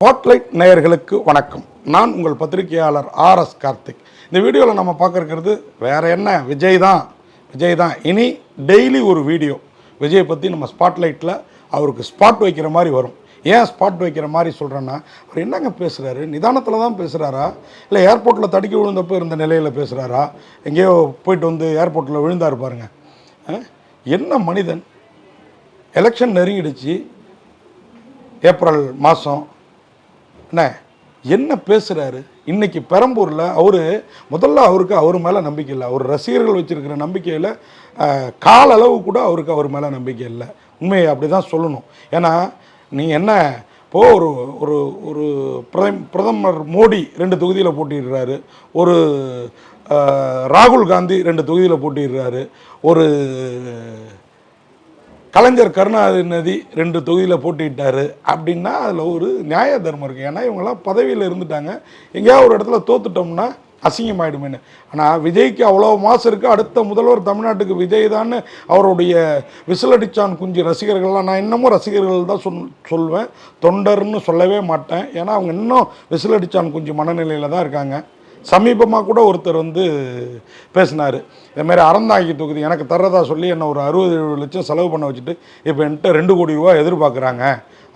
Spotlight நேயர்களுக்கு வணக்கம். நான் உங்கள் பத்திரிகையாளர் ஆர்.எஸ். கார்த்திக். இந்த வீடியோவில் நம்ம பார்க்குறது வேறு என்ன, விஜய் தான். இனி டெய்லி ஒரு வீடியோ விஜயை பற்றி நம்ம ஸ்பாட்லைட்டில் அவருக்கு ஸ்பாட் வைக்கிற மாதிரி வரும். ஏன் ஸ்பாட் வைக்கிற மாதிரி சொல்கிறேன்னா, அவர் என்னங்க பேசுகிறாரு, நிதானத்தில் தான் பேசுகிறாரா, இல்லை ஏர்போர்ட்டில் தடுக்கி விழுந்தப்போ இருந்த நிலையில் பேசுகிறாரா, எங்கேயோ போயிட்டு வந்து ஏர்போர்ட்டில் விழுந்தார் பாருங்க. என்ன மனிதன். எலெக்ஷன் நெருங்கிடுச்சு, ஏப்ரல் மாதம். என்ன பேசுகிறாரு இன்றைக்கி பெரம்பூரில். முதல்ல அவருக்கு அவர் மேலே நம்பிக்கை இல்லை. அவர் ரசிகர்கள் வச்சுருக்கிற நம்பிக்கையில் கால அளவு கூட அவருக்கு அவர் மேலே நம்பிக்கை இல்லை. உண்மையை அப்படி தான் சொல்லணும். ஏன்னா நீங்கள் என்ன இப்போது ஒரு ஒரு ஒரு பிரதமர் மோடி 2 தொகுதியில் போட்டிடுறாரு, ஒரு ராகுல் காந்தி 2 தொகுதியில் போட்டிடுறாரு, ஒரு கலைஞர் கருணாநிதி 2 தொகுதியில் போட்டிட்டார் அப்படின்னா அதில் ஒரு நியாய தர்மம் இருக்குது. ஏன்னா இவங்கெல்லாம் பதவியில் இருந்துட்டாங்க, எங்கேயாவது ஒரு இடத்துல தோத்துட்டோம்னா அசிங்கமாயிடுமேனு. ஆனால் விஜய்க்கு அவ்வளோ மாதம் இருக்குது. அடுத்த முதல்வர் தமிழ்நாட்டுக்கு விஜய் தான். அவருடைய விசிலடிச்சான் குஞ்சு ரசிகர்கள்லாம், நான் இன்னமும் ரசிகர்கள் தான் சொல்வேன், தொண்டர்னு சொல்லவே மாட்டேன். ஏன்னா அவங்க இன்னும் விசிலடிச்சான் குஞ்சு மனநிலையில் தான் இருக்காங்க. சமீபமாக கூட ஒருத்தர் பேசினார், இதுமாரி அறந்தாங்கி தொகுதி எனக்கு தர்றதா சொல்லி என்னை ஒரு 60-70 லட்சம் செலவு பண்ண வச்சுட்டு இப்போ என்கிட்ட 2 கோடி ரூபா எதிர்பார்க்குறாங்க.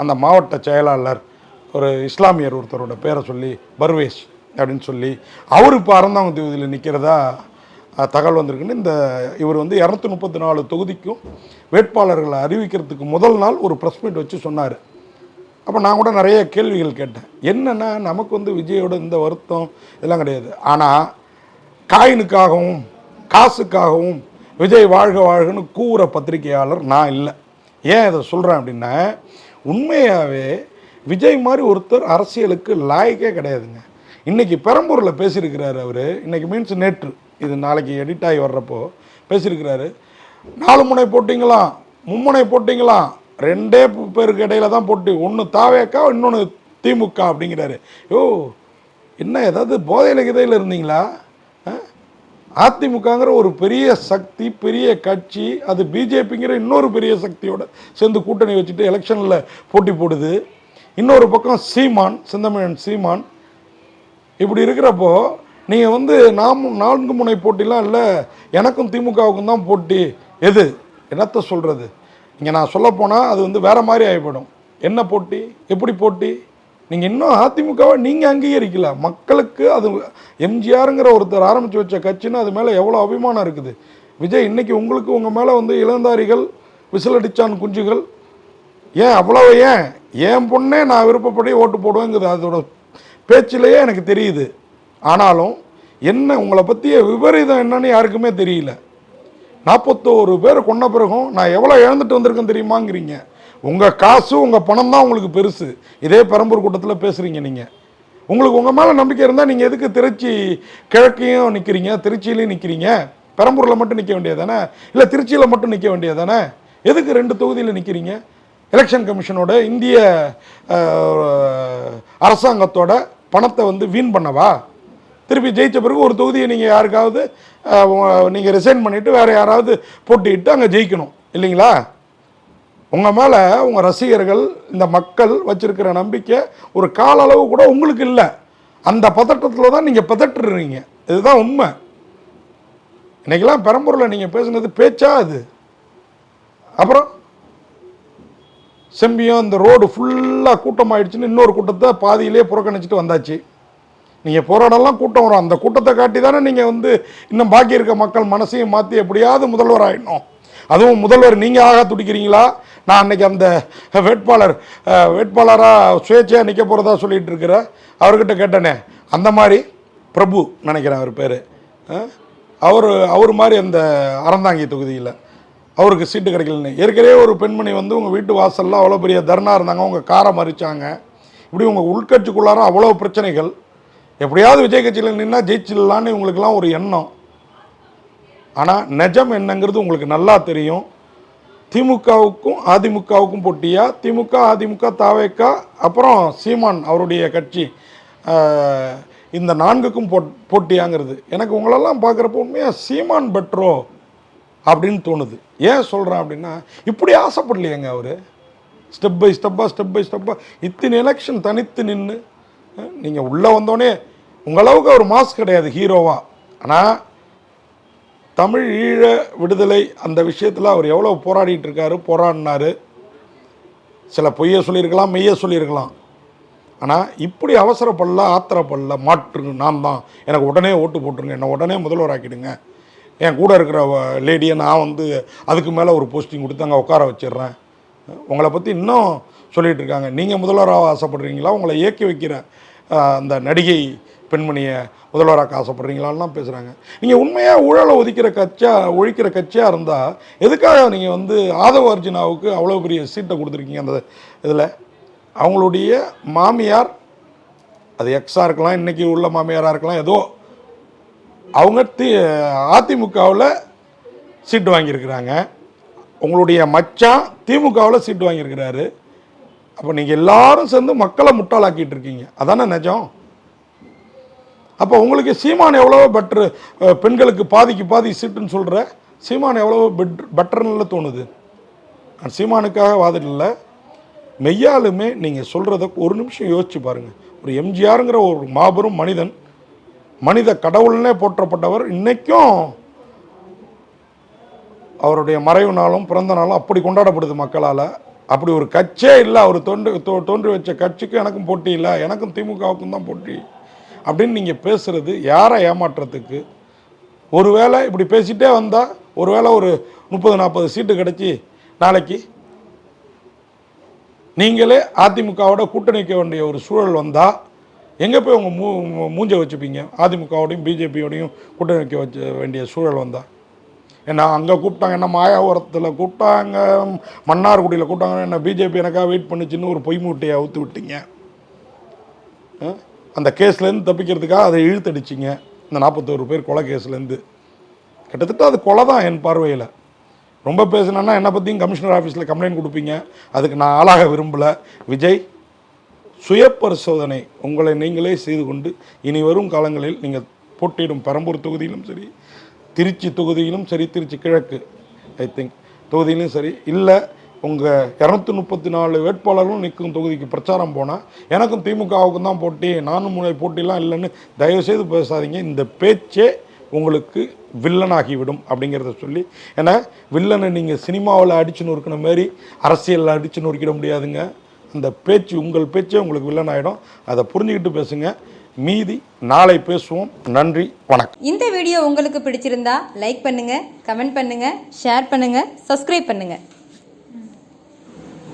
அந்த மாவட்ட செயலாளர் ஒரு இஸ்லாமியர் ஒருத்தரோட பேரை சொல்லி பர்வேஷ் அப்படின்னு சொல்லி அவர் இப்போ அறந்தாங்கி தொகுதியில் நிற்கிறதா தகவல் வந்திருக்குன்னு. இவர் 234 தொகுதிக்கும் வேட்பாளர்களை அறிவிக்கிறதுக்கு முதல் நாள் ஒரு ப்ரெஸ் மீட் வச்சு சொன்னார். அப்போ நான் கூட நிறைய கேள்விகள் கேட்டேன். என்னென்னா நமக்கு விஜயோட இந்த வருத்தம் இதெல்லாம் கிடையாது. ஆனால் காயினுக்காகவும் காசுக்காகவும் விஜய் வாழ்க வாழ்கன்னு கூற பத்திரிகையாளர் நான் இல்லை. ஏன் இதை சொல்கிறேன் அப்படின்னா, உண்மையாகவே விஜய் மாதிரி ஒருத்தர் அரசியலுக்கு லாயக்கே கிடையாதுங்க. இன்றைக்கி பெரம்பூரில் பேசியிருக்கிறாரு அவர். இன்றைக்கி மீன்ஸ் நேற்று, இது நாளைக்கு எடிட் ஆகி வர்றப்போ பேசியிருக்கிறாரு. 4 முனை போட்டிங்களாம், 3 முனை போட்டிங்களாம், 2 பேருக்கு இடையில தான் போட்டி, ஒன்று தாவேக்கா இன்னொன்று திமுக அப்படிங்கிறாரு. என்ன ஏதாவது போதையில் கிதையில் இருந்தீங்களா? அதிமுகங்கிற ஒரு பெரிய சக்தி, பெரிய கட்சி, அது பிஜேபிங்கிற இன்னொரு பெரிய சக்தியோட சேர்ந்து கூட்டணி வச்சுட்டு எலெக்ஷனில் போட்டி போடுது. இன்னொரு பக்கம் சீமான், செந்தமிழன் சீமான். இப்படி இருக்கிறப்போ நீங்கள் 4 முனை போட்டிலாம் இல்லை, எனக்கும் திமுகவுக்கும் தான் போட்டி. எது என்னத்தை சொல்கிறது? இங்கே நான் சொல்லப்போனால் அது வேறு மாதிரி ஆகிப்படும். என்ன போட்டி, எப்படி போட்டி? நீங்கள் இன்னும் அதிமுகவை நீங்கள் அங்கீகரிக்கல. மக்களுக்கு அது எம்ஜிஆருங்கிற ஒருத்தர் ஆரம்பித்து வச்ச கட்சின்னு அது மேலே எவ்வளோ அபிமானம் இருக்குது. விஜய் இன்றைக்கி உங்களுக்கு உங்கள் மேலே இளந்தாரிகள், விசிலடிச்சான் குஞ்சுகள், ஏன் அவ்வளோ, ஏன் பொண்ணே நான் விருப்பப்படி ஓட்டு போடுவேங்குது அதோட பேச்சிலேயே எனக்கு தெரியுது. ஆனாலும் என்ன உங்களை பற்றிய விபரீதம் என்னன்னு யாருக்குமே தெரியல. 41 பேர் கொண்ட பிறகும் நான் எவ்வளோ இழந்துட்டு வந்திருக்கேன் தெரியுமாங்கிறீங்க. உங்கள் காசு, உங்கள் பணம் தான் உங்களுக்கு பெருசு. இதே பெரம்பூர் கூட்டத்தில் பேசுகிறீங்க. நீங்கள் உங்களுக்கு உங்கள் மேலே நம்பிக்கை இருந்தால் நீங்கள் எதுக்கு திருச்சி கிழக்கையும் நிற்கிறீங்க, திருச்சியிலையும் நிற்கிறீங்க? பெரம்பூரில் மட்டும் நிற்க வேண்டியதானே, இல்லை திருச்சியில் மட்டும் நிற்க வேண்டியதானே? எதுக்கு 2 தொகுதியில் நிற்கிறீங்க? எலெக்ஷன் கமிஷனோட, இந்திய அரசாங்கத்தோட பணத்தை வீண் பண்ணவா? திருப்பி ஜெயித்த பிறகு ஒரு தொகுதியை நீங்கள் யாருக்காவது நீங்கள் ரிசைன் பண்ணிவிட்டு வேறு யாராவது போட்டிட்டு அங்கே ஜெயிக்கணும் இல்லைங்களா? உங்கள் மேலே உங்கள் ரசிகர்கள், இந்த மக்கள் வச்சுருக்கிற நம்பிக்கை ஒரு கால அளவு கூட உங்களுக்கு இல்லை. அந்த பதட்டத்தில் தான் நீங்கள் பதட்டுறீங்க. இதுதான் உண்மை. இன்றைக்கெல்லாம் பெரம்பூரில் நீங்கள் பேசுனது பேச்சா? அது அப்புறம் செம்பியம் இந்த ரோடு ஃபுல்லாக கூட்டமாகிடுச்சுன்னு இன்னொரு கூட்டத்தை பாதியிலே புறக்கணிச்சிட்டு வந்தாச்சு. நீங்கள் போராடலாம், கூட்டம் வரும். அந்த கூட்டத்தை காட்டி தானே நீங்கள் இன்னும் பாக்கி இருக்க மக்கள் மனசையும் மாற்றி எப்படியாவது முதல்வர் ஆகிடணும். அதுவும் முதல்வர் நீங்கள் ஆக துடிக்கிறீங்களா? நான் அன்றைக்கி அந்த வேட்பாளராக சுயேட்சையாக நிற்க போகிறதா சொல்லிகிட்டு இருக்கிற அவர்கிட்ட கேட்டேனே, அந்த மாதிரி பிரபு நினைக்கிறேன் அவர் பேர், அவர் மாதிரி அந்த அறந்தாங்கி தொகுதியில் அவருக்கு சீட்டு கிடைக்கலன்னு. ஏற்கனவே ஒரு பெண்மணி உங்கள் வீட்டு வாசலில் அவ்வளோ பெரிய தர்ணா இருந்தாங்க, உங்கள் காரை மறிச்சாங்க. இப்படி உங்கள் உள்கட்சிக்குள்ளார அவ்வளோ பிரச்சனைகள். எப்படியாவது விஜய் கட்சியில் நின்னா ஜெயிச்சிடலான்னு உங்களுக்கெல்லாம் ஒரு எண்ணம். ஆனால் நிஜம் என்னங்கிறது உங்களுக்கு நல்லா தெரியும். திமுகவுக்கும் அதிமுகவுக்கும் போட்டியா, திமுக அதிமுக தாவேக்கா அப்புறம் சீமான் அவருடைய கட்சி, இந்த 4க்கும் போட்டியாங்கிறது எனக்கு உங்களெல்லாம் பார்க்குறப்போ உண்மையாக சீமான் பெட்ரோ அப்படின்னு தோணுது. ஏன் சொல்கிறேன் அப்படின்னா, இப்படி ஆசைப்படலையேங்க அவர். ஸ்டெப் பை ஸ்டெப்பாக இத்தனை எலெக்ஷன் தனித்து நின்று நீங்கள் உள்ளே வந்தோடனே உங்களவுக்கு அவர் மாஸ் கிடையாது ஹீரோவா. ஆனால் தமிழ் ஈழ விடுதலை அந்த விஷயத்தில் அவர் எவ்வளோ போராடிட்டு இருக்காரு, போராடினார். சில பொய்யை சொல்லியிருக்கலாம், மெய்யை சொல்லியிருக்கலாம். ஆனால் இப்படி அவசரப்படல, ஆத்திரப்படல, மாற்று நான் தான், எனக்கு உடனே ஓட்டு போட்டுருங்க, என்னை உடனே முதல்வராக்கிடுங்க, என் கூட இருக்கிற லேடியை நான் வந்து அதுக்கு மேலே ஒரு போஸ்டிங் கொடுத்து அங்கே உட்கார வச்சிடுறேன், உங்களை பற்றி இன்னும் சொல்லிகிட்டு இருக்காங்க, நீங்கள் முதல்வராக ஆசைப்படுறீங்களா, உங்களை இயக்கி வைக்கிற அந்த நடிகை பெண்மணியை முதல்வராக ஆசைப்படுறீங்களான்லாம் பேசுகிறாங்க. நீங்கள் உண்மையாக ஊழலை ஒழிக்கிற கட்சியாக இருந்தால் எதுக்காக நீங்கள் வந்து ஆதவ அர்ஜுனாவுக்கு அவ்வளோ பெரிய சீட்டை கொடுத்துருக்கீங்க? அந்த இதில் அவங்களுடைய மாமியார், அது எக்ஸாக இருக்கலாம், இன்றைக்கி உள்ள மாமியாராக இருக்கலாம், ஏதோ அவங்க அதிமுகவில் சீட்டு வாங்கியிருக்கிறாங்க. உங்களுடைய மச்சான் திமுகவில் சீட்டு வாங்கியிருக்கிறாரு. அப்போ நீங்கள் எல்லாரும் சேர்ந்து மக்களை முட்டாளாக்கிட்டு இருக்கீங்க, அதானே நிஜம்? அப்போ உங்களுக்கு சீமான் எவ்வளவோ பெட்ரு, பெண்களுக்கு பாதிக்கு பாதி சீட்டுன்னு சொல்கிற சீமான் எவ்வளவோ பெட்டர்னு தோணுது. சீமானுக்காக வாதிடல, மெய்யாலுமே நீங்கள் சொல்கிறத ஒரு நிமிஷம் யோசிச்சு பாருங்கள். ஒரு எம்ஜிஆருங்கிற ஒரு மாபெரும் மனித கடவுள்னே போற்றப்பட்டவர், இன்றைக்கும் அவருடைய மறைவு நாளும் பிறந்த நாளும் அப்படி கொண்டாடப்படுது மக்களால். அப்படி ஒரு கட்சியே இல்லை, அவர் தோன்றி வச்ச கட்சிக்கும் எனக்கும் போட்டி இல்லை, எனக்கும் திமுகவுக்கும் தான் போட்டி அப்படின்னு நீங்கள் பேசுகிறது யாரை ஏமாற்றத்துக்கு? ஒருவேளை இப்படி பேசிகிட்டே வந்தால் ஒருவேளை ஒரு 30-40 சீட்டு கிடச்சி நாளைக்கு நீங்களே அதிமுகவோட கூட்டணி வைக்க வேண்டிய ஒரு சூழல் வந்தால் எங்கே போய் உங்கள் மூஞ்சை வச்சுப்பீங்க? அதிமுகவோடையும் பிஜேபியோடையும் கூட்டணி வைக்க வேண்டிய சூழல் வந்தால் என்ன அங்கே கூப்பிட்டாங்க, என்ன மாயாவரத்தில் கூப்பிட்டாங்க, மன்னார்குடியில் கூப்பிட்டாங்க, என்ன பிஜேபி எனக்காக வெயிட் பண்ணிச்சின்னு ஒரு பொய் மூட்டையை அவுத்து விட்டீங்க. அந்த கேஸ்லேருந்து தப்பிக்கிறதுக்காக அதை இழுத்தடிச்சிங்க. இந்த 41 பேர் கொலை கேஸ்லேருந்து கிட்டத்தட்ட அது கொலை தான் என் பார்வையில். ரொம்ப பேசுனேன்னா என்னை பற்றியும் கமிஷனர் ஆஃபீஸில் கம்ப்ளைண்ட் கொடுப்பீங்க, அதுக்கு நான் ஆளாக விரும்பலை. விஜய், சுய பரிசோதனை உங்களை நீங்களே செய்து கொண்டு இனி வரும் காலங்களில் நீங்கள் போட்டியிடும் பெரம்பூர் தொகுதியிலும் சரி, திருச்சி தொகுதியிலும் சரி, திருச்சி கிழக்கு தொகுதியிலும் சரி, இல்லை உங்கள் 234 வேட்பாளர்களும் நிற்கும் தொகுதிக்கு பிரச்சாரம் போனால் எனக்கும் திமுகவுக்கும் தான் போட்டி, நானும் முனை போட்டிலாம் இல்லைன்னு தயவுசெய்து பேசாதீங்க. இந்த பேச்சே உங்களுக்கு வில்லனாகிவிடும் அப்படிங்கிறத சொல்லி, ஏன்னா வில்லனை நீங்கள் சினிமாவில் அடித்து நொறுக்கின மாதிரி அரசியலில் அடித்து நொறுக்கிட முடியாதுங்க. அந்த பேச்சு, உங்கள் பேச்சே உங்களுக்கு வில்லன் ஆகிடும். அதை புரிஞ்சுக்கிட்டு பேசுங்க. மீதி நாளை பேசுவோம். நன்றி, வணக்கம். இந்த வீடியோ உங்களுக்கு பிடிச்சிருந்தா லைக் பண்ணுங்கள், கமெண்ட் பண்ணுங்கள், ஷேர் பண்ணுங்கள், சப்ஸ்கிரைப் பண்ணுங்கள்.